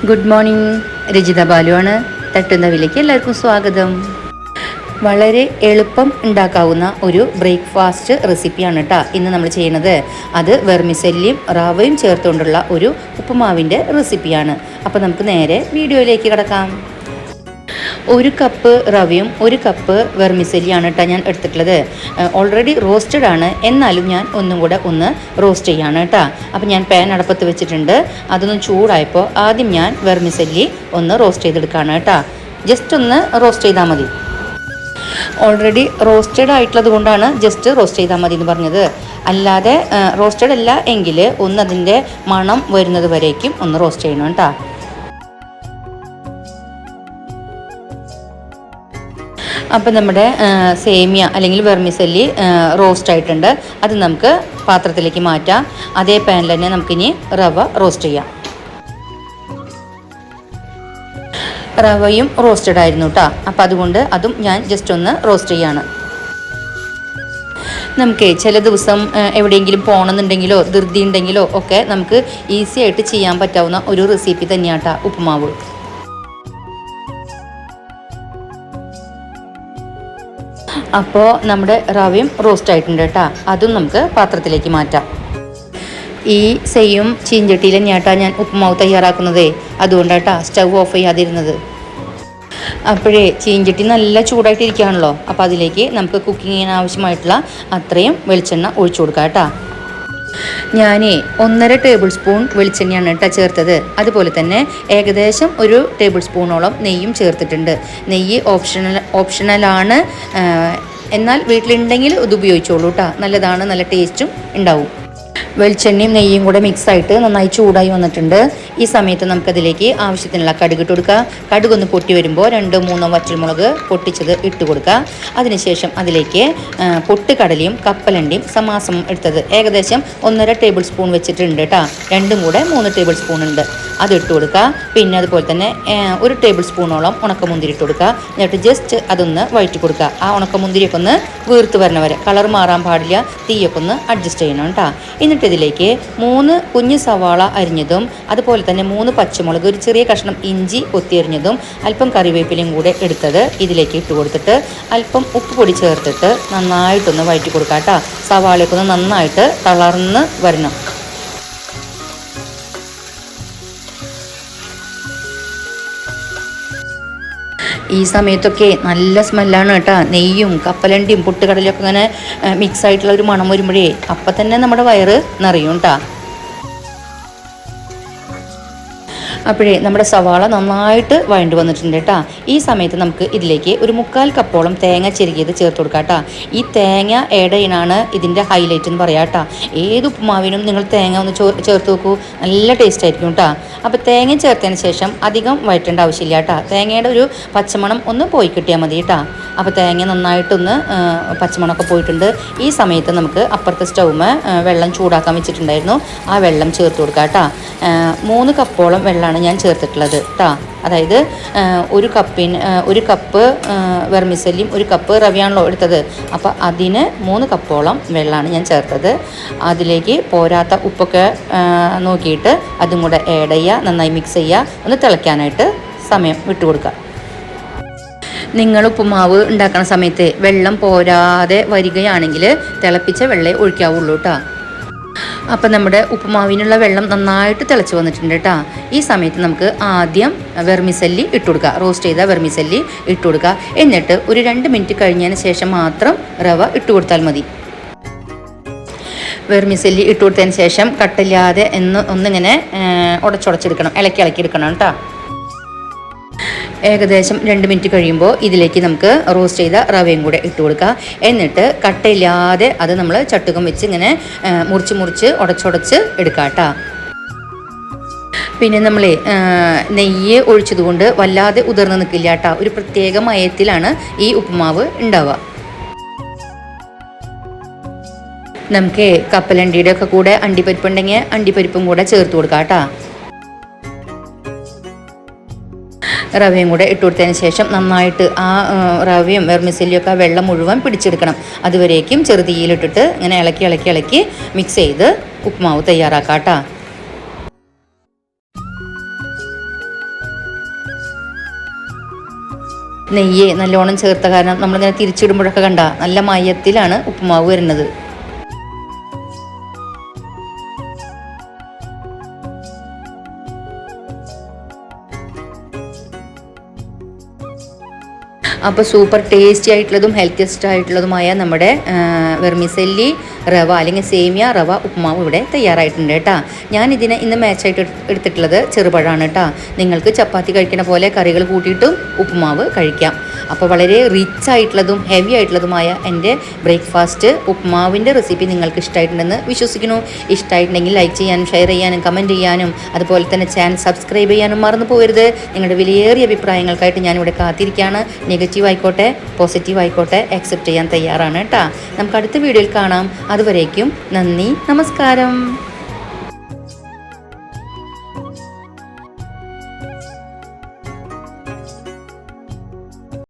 Good morning, Rajitha ബാലുവാണ്. തട്ടുന്നവിലേക്ക് എല്ലാവർക്കും സ്വാഗതം. വളരെ എളുപ്പം ഉണ്ടാക്കാവുന്ന ഒരു ബ്രേക്ക്ഫാസ്റ്റ് റെസിപ്പിയാണ് കേട്ടോ ഇന്ന് നമ്മൾ ചെയ്യുന്നത്. അത് വെർമിസെല്ലിയും റവയും ചേർത്തുകൊണ്ടുള്ള ഒരു ഉപ്പുമാവിൻ്റെ റെസിപ്പിയാണ്. അപ്പോൾ നമുക്ക് നേരെ വീഡിയോയിലേക്ക് കിടക്കാം. 1 കപ്പ് റവയും 1 കപ്പ് വെർമിസെല്ലിയാണ് കേട്ടോ ഞാൻ എടുത്തിട്ടുള്ളത്. ഓൾറെഡി റോസ്റ്റഡ് ആണ്, എന്നാലും ഞാൻ ഒന്നും കൂടെ റോസ്റ്റ് ചെയ്യാണ് കേട്ടോ. അപ്പോൾ ഞാൻ പാൻ അടുപ്പത്ത് വെച്ചിട്ടുണ്ട്. അതൊന്ന് ചൂടായപ്പോൾ ആദ്യം ഞാൻ വെർമിസെല്ലി റോസ്റ്റ് ചെയ്തെടുക്കുകയാണ് കേട്ടോ. ജസ്റ്റ് റോസ്റ്റ് ചെയ്താൽ മതി. ഓൾറെഡി റോസ്റ്റഡ് ആയിട്ടുള്ളത് കൊണ്ടാണ് ജസ്റ്റ് റോസ്റ്റ് ചെയ്താൽ മതി എന്ന് പറഞ്ഞത്. അല്ലാതെ റോസ്റ്റഡ് അല്ല എങ്കിൽ അതിൻ്റെ മണം വരുന്നത് വരേക്കും റോസ്റ്റ് ചെയ്യണം കേട്ടോ. അപ്പം നമ്മുടെ സേമിയ അല്ലെങ്കിൽ വെർമിസെല്ലി റോസ്റ്റ് ആയിട്ടുണ്ട്. അത് നമുക്ക് പാത്രത്തിലേക്ക് മാറ്റാം. അതേ പാനിൽ തന്നെ നമുക്കിനി റവ റോസ്റ്റ് ചെയ്യാം. റവയും റോസ്റ്റഡ് ആയിരുന്നു കേട്ടോ. അപ്പം അതുകൊണ്ട് അതും ഞാൻ ജസ്റ്റ് റോസ്റ്റ് ചെയ്യാണ്. നമുക്ക് ചില ദിവസം എവിടെയെങ്കിലും പോകണമെന്നുണ്ടെങ്കിലോ ധൃതി ഉണ്ടെങ്കിലോ ഒക്കെ നമുക്ക് ഈസി ആയിട്ട് ചെയ്യാൻ പറ്റാവുന്ന ഒരു റെസിപ്പി തന്നെയാണ് കേട്ടോ ഉപ്പുമാവ്. അപ്പോൾ നമ്മുടെ റവയും റോസ്റ്റ് ആയിട്ടുണ്ട് കേട്ടോ. അതും നമുക്ക് പാത്രത്തിലേക്ക് മാറ്റാം. ഈ സെയിം ചീഞ്ചട്ടിയിൽ തന്നെയാട്ടാ ഞാൻ ഉപ്പുമാവ് തയ്യാറാക്കുന്നത്. അതുകൊണ്ടാട്ടാ സ്റ്റവ് ഓഫ് ചെയ്യാതിരുന്നത്. അപ്പോഴേ ചീഞ്ചട്ടി നല്ല ചൂടായിട്ടിരിക്കുകയാണല്ലോ. അപ്പോൾ അതിലേക്ക് നമുക്ക് കുക്കിങ്ങിന് ആവശ്യമായിട്ടുള്ള അത്രയും വെളിച്ചെണ്ണ ഒഴിച്ചു കൊടുക്കാം കേട്ടോ. ഞാൻ 1.5 ടേബിൾ സ്പൂൺ വെളിച്ചെണ്ണയാണ് കേട്ടോ ചേർത്തത്. അതുപോലെ തന്നെ ഏകദേശം 1 ടേബിൾ സ്പൂണോളം നെയ്യും ചേർത്തിട്ടുണ്ട്. നെയ്യ് ഓപ്ഷണലാണ്, എന്നാൽ വീട്ടിലുണ്ടെങ്കിൽ ഇത് ഉപയോഗിച്ചോളൂ കേട്ടോ. നല്ലതാണ്, നല്ല ടേസ്റ്റും ഉണ്ടാവും. വെളിച്ചെണ്ണയും നെയ്യും കൂടെ മിക്സായിട്ട് നന്നായി ചൂടായി വന്നിട്ടുണ്ട്. ഈ സമയത്ത് നമുക്കതിലേക്ക് ആവശ്യത്തിനുള്ള കടുക് ഇട്ട് കൊടുക്കുക. കടുകൊന്ന് പൊട്ടി വരുമ്പോൾ 2-3 വറ്റൽമുളക് പൊട്ടിച്ചത് ഇട്ട് കൊടുക്കുക. അതിനുശേഷം അതിലേക്ക് പൊട്ടുകടലയും കപ്പലണ്ടിയും സമാസമം എടുത്തത് ഏകദേശം 1.5 ടേബിൾ സ്പൂൺ വെച്ചിട്ടുണ്ട് കേട്ടോ. രണ്ടും കൂടെ 3 ടേബിൾ സ്പൂൺ ഉണ്ട്, അത് ഇട്ട് കൊടുക്കുക. പിന്നെ അതുപോലെ തന്നെ 1 ടേബിൾ സ്പൂണോളം ഉണക്കമുന്തിരി ഇട്ട് കൊടുക്കുക. എന്നിട്ട് ജസ്റ്റ് അതൊന്ന് വഴറ്റി കൊടുക്കുക. ആ ഉണക്കമുന്തിരിയൊക്കെ വീർത്ത് വരണവരെ, കളർ മാറാൻ പാടില്ല, തീയൊക്കെ അഡ്ജസ്റ്റ് ചെയ്യണം കേട്ടോ. എന്നിട്ട് ഇതിലേക്ക് 3 കുഞ്ഞു സവാള അരിഞ്ഞതും അതുപോലെ തന്നെ 3 പച്ചമുളക്, ഒരു ചെറിയ കഷ്ണം ഇഞ്ചി കൊത്തിയരിഞ്ഞതും അല്പം കറിവേപ്പിലയും കൂടെ എടുത്തത് ഇതിലേക്ക് ഇട്ട് കൊടുത്തിട്ട് അല്പം ഉപ്പ് പൊടി ചേർത്തിട്ട് നന്നായിട്ടൊന്ന് വഴറ്റി കൊടുക്കാം കേട്ടോ. സവാളയൊക്കെ നന്നായിട്ട് തളർന്ന് വരണം. ഈ സമയത്തൊക്കെ നല്ല സ്മെല്ലാണ് കേട്ടോ. നെയ്യും കപ്പലണ്ടിയും പൊട്ടുകടലൊക്കെ ഇങ്ങനെ മിക്സ് ആയിട്ടുള്ള ഒരു മണം വരുമ്പോഴേ അപ്പം തന്നെ നമ്മുടെ വയറ് നിറയും കേട്ടോ. അപ്പോഴേ നമ്മുടെ സവാള നന്നായിട്ട് വഴണ്ട് വന്നിട്ടുണ്ട് കേട്ടോ. ഈ സമയത്ത് നമുക്ക് ഇതിലേക്ക് ഒരു 3/4 കപ്പോളം തേങ്ങ ചെരുകിയത് ചേർത്ത് കൊടുക്കാം കേട്ടോ. ഈ തേങ്ങ ആഡ് ചെയ്യണാണ് ഇതിൻ്റെ ഹൈലൈറ്റ് എന്ന് പറയാം കേട്ടോ. ഏത് ഉപ്പുമാവിനും നിങ്ങൾ തേങ്ങ ചേർത്ത് നോക്കൂ, നല്ല ടേസ്റ്റ് ആയിരിക്കും കേട്ടോ. അപ്പോൾ തേങ്ങ ചേർത്തതിന് ശേഷം അധികം വഴറ്റേണ്ട ആവശ്യമില്ല കേട്ടോ. തേങ്ങയുടെ ഒരു പച്ചമണം പോയി കിട്ടിയാൽ മതി കേട്ടോ. അപ്പോൾ തേങ്ങ നന്നായിട്ടൊന്ന് പച്ചമണമൊക്കെ പോയിട്ടുണ്ട്. ഈ സമയത്ത് നമുക്ക് അപ്പുറത്തെ സ്റ്റൗമ് വെള്ളം ചൂടാക്കാൻ വെച്ചിട്ടുണ്ടായിരുന്നു. ആ വെള്ളം ചേർത്ത് കൊടുക്കാം കേട്ടോ. 3 കപ്പോളം വെള്ളമാണ് ഞാൻ ചേർത്തിട്ടുള്ളത് കേട്ടോ. അതായത് 1 കപ്പ് വെർമിസെല്ലിയും 1 കപ്പ് റവയാണല്ലോ എടുത്തത്. അപ്പോൾ അതിന് 3 കപ്പോളം വെള്ളമാണ് ഞാൻ ചേർത്തത്. അതിലേക്ക് പോരാത്ത ഉപ്പൊക്കെ നോക്കിയിട്ട് അതും കൂടെ ആഡ് ചെയ്യുക, നന്നായി മിക്സ് ചെയ്യുക, തിളയ്ക്കാനായിട്ട് സമയം വിട്ടുകൊടുക്കുക. നിങ്ങൾ ഉപ്പുമാവ് ഉണ്ടാക്കുന്ന സമയത്ത് വെള്ളം പോരാതെ വരികയാണെങ്കിൽ തിളപ്പിച്ച വെള്ളം ഒഴിക്കാവുള്ളൂ കേട്ടോ. അപ്പം നമ്മുടെ ഉപ്പുമാവിനുള്ള വെള്ളം നന്നായിട്ട് തിളച്ച് വന്നിട്ടുണ്ട് കേട്ടോ. ഈ സമയത്ത് നമുക്ക് ആദ്യം വെർമിസെല്ലി ഇട്ട് കൊടുക്കുക. റോസ്റ്റ് ചെയ്ത വെർമിസെല്ലി ഇട്ട് കൊടുക്കുക. എന്നിട്ട് ഒരു 2 മിനിറ്റ് കഴിഞ്ഞതിന് ശേഷം മാത്രം റവ ഇട്ട് കൊടുത്താൽ മതി. വെർമിസെല്ലി ഇട്ട് കൊടുത്തതിന് ശേഷം കട്ടില്ലാതെ ഒന്നിങ്ങനെ ഉടച്ചുടച്ചെടുക്കണം, ഇളക്കിയെടുക്കണം കേട്ടോ. ഏകദേശം 2 മിനിറ്റ് കഴിയുമ്പോൾ ഇതിലേക്ക് നമുക്ക് റോസ്റ്റ് ചെയ്ത റവയും കൂടെ ഇട്ട് കൊടുക്കുക. എന്നിട്ട് കട്ടയില്ലാതെ അത് നമ്മൾ ചട്ടുകം വെച്ച് ഇങ്ങനെ മുറിച്ച് ഉടച്ചുടച്ച് എടുക്കാം കേട്ടോ. പിന്നെ നമ്മൾ നെയ്യ് ഒഴിച്ചതുകൊണ്ട് വല്ലാതെ ഉതിർന്ന് നിൽക്കില്ല കേട്ടോ. ഒരു പ്രത്യേക മയത്തിലാണ് ഈ ഉപ്പുമാവ് ഉണ്ടാവുക. നമുക്ക് കപ്പലണ്ടിയുടെ ഒക്കെ കൂടെ അണ്ടിപ്പരിപ്പുണ്ടെങ്കിൽ അണ്ടിപ്പരിപ്പും കൂടെ ചേർത്ത് കൊടുക്കാം കേട്ടോ. റവയും കൂടെ ഇട്ട് കൊടുത്തതിന് ശേഷം നന്നായിട്ട് ആ റവയും വെർമിസെല്ലിയൊക്കെ വെള്ളം മുഴുവൻ പിടിച്ചെടുക്കണം. അതുവരേക്കും ചെറുതീയിലിട്ടിട്ട് ഇങ്ങനെ ഇളക്കി മിക്സ് ചെയ്ത് ഉപ്പുമാവ് തയ്യാറാക്കാം കേട്ടോ. നെയ്യ് നല്ലോണം ചേർത്ത കാരണം നമ്മളിങ്ങനെ തിരിച്ചിടുമ്പോഴൊക്കെ കണ്ട നല്ല മയത്തിലാണ് ഉപ്പുമാവ് വരുന്നത്. അപ്പോൾ സൂപ്പർ ടേസ്റ്റി ആയിട്ടുള്ളതും ഹെൽത്തിയസ്റ്റ് ആയിട്ടുള്ളതുമായ നമ്മുടെ വെർമിസെല്ലി റവ അല്ലെങ്കിൽ സേമിയ റവ ഉപ്പുമാവ് ഇവിടെ തയ്യാറായിട്ടുണ്ട് കേട്ടോ. ഞാനിതിനെ ഇന്ന് മാച്ചായിട്ട് എടുത്തിട്ടുള്ളത് ചെറുപഴമാണ് കേട്ടോ. നിങ്ങൾക്ക് ചപ്പാത്തി കഴിക്കുന്ന പോലെ കറികൾ കൂട്ടിയിട്ടും ഉപ്പുമാവ് കഴിക്കാം. അപ്പോൾ വളരെ റിച്ച് ആയിട്ടുള്ളതും ഹെവി ആയിട്ടുള്ളതുമായ എൻ്റെ ബ്രേക്ക്ഫാസ്റ്റ് ഉപ്പുമാവിൻ്റെ റെസിപ്പി നിങ്ങൾക്ക് ഇഷ്ടമായിട്ടുണ്ടെന്ന് വിശ്വസിക്കുന്നു. ഇഷ്ടമായിട്ടുണ്ടെങ്കിൽ ലൈക്ക് ചെയ്യാനും ഷെയർ ചെയ്യാനും കമൻറ്റ് ചെയ്യാനും അതുപോലെ തന്നെ ചാനൽ സബ്സ്ക്രൈബ് ചെയ്യാനും മറന്നു പോകരുത്. നിങ്ങളുടെ വിലയേറിയ അഭിപ്രായങ്ങൾക്കായിട്ട് ഞാനിവിടെ കാത്തിരിക്കുകയാണ്. നെഗറ്റീവ് ആയിക്കോട്ടെ പോസിറ്റീവ് ആയിക്കോട്ടെ അക്സെപ്റ്റ് ചെയ്യാൻ തയ്യാറാണ് കേട്ടോ. നമുക്ക് അടുത്ത വീഡിയോയിൽ കാണാം. അതുവരേക്കും നന്ദി, നമസ്കാരം.